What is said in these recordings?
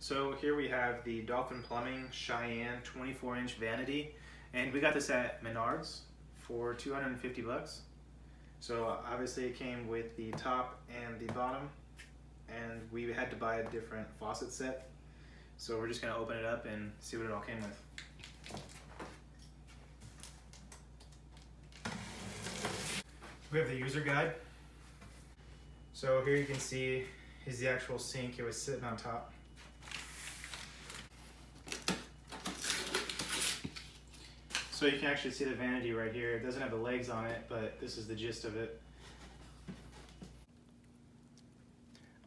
So here we have the Dolphin Plumbing Cayenne 24-inch vanity, and we got this at Menards for 250 bucks. So obviously it came with the top and the bottom, and we had to buy a different faucet set. So we're just going to open it up and see what it all came with. We have the user guide. So here you can see is the actual sink. It was sitting on top. So you can actually see the vanity right here. It doesn't have the legs on it, but this is the gist of it.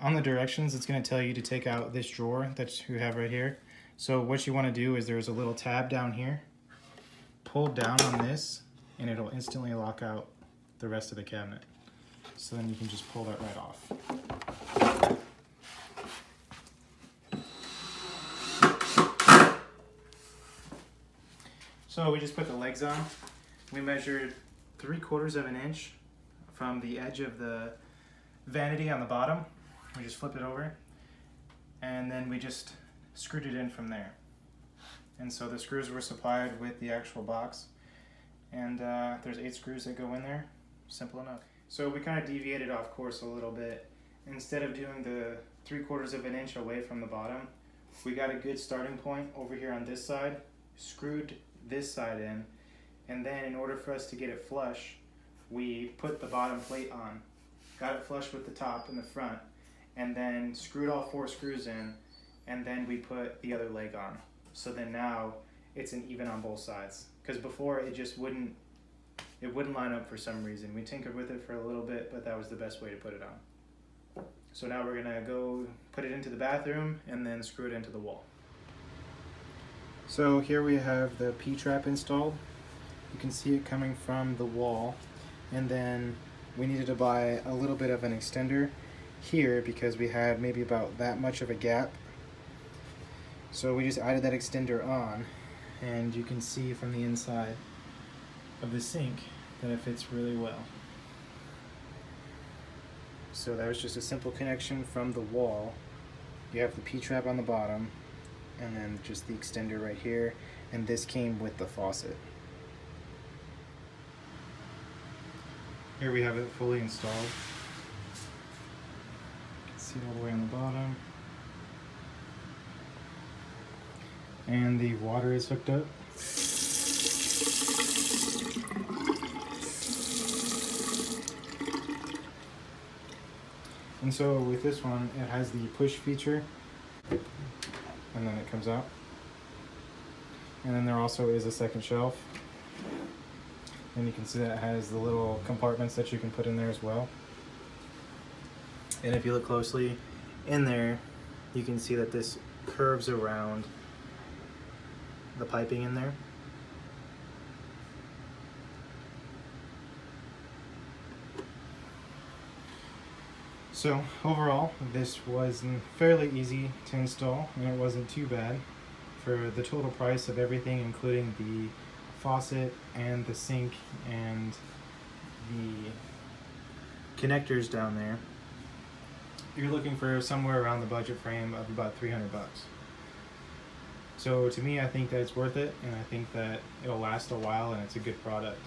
On the directions, it's going to tell you to take out this drawer that you have right here. So what you want to do is there's a little tab down here. Pull down on this, and it'll instantly lock out the rest of the cabinet. So then you can just pull that right off. So we just put the legs on. We measured 3/4 of an inch from the edge of the vanity on the bottom. We just flip it over, and then we just screwed it in from there. And so the screws were supplied with the actual box, and there's 8 screws that go in there. Simple enough. So we kind of deviated off course a little bit. Instead of doing the 3/4 of an inch away from the bottom, we got a good starting point over here on this side, screwed this side in, and then in order for us to get it flush, we put the bottom plate on, got it flush with the top in the front, and then screwed all 4 screws in, and then we put the other leg on. So then now it's an even on both sides, because before it just wouldn't line up for some reason. We tinkered with it for a little bit, but that was the best way to put it on. So now we're gonna go put it into the bathroom and then screw it into the wall. So here we have the P-trap installed. You can see it coming from the wall, and then we needed to buy a little bit of an extender here because we had maybe about that much of a gap. So we just added that extender on, and you can see from the inside of the sink that it fits really well. So that was just a simple connection from the wall. You have the P-trap on the bottom, and then just the extender right here, and this came with the faucet. Here we have it fully installed. You can see it all the way on the bottom. And the water is hooked up. And so with this one, it has the push feature, and then it comes out. And then there also is a second shelf. And you can see that it has the little compartments that you can put in there as well. And if you look closely in there, you can see that this curves around the piping in there. So overall, this was fairly easy to install, and it wasn't too bad for the total price of everything, including the faucet and the sink and the connectors down there. You're looking for somewhere around the budget frame of about 300 bucks. So to me, I think that it's worth it, and I think that it'll last a while, and it's a good product.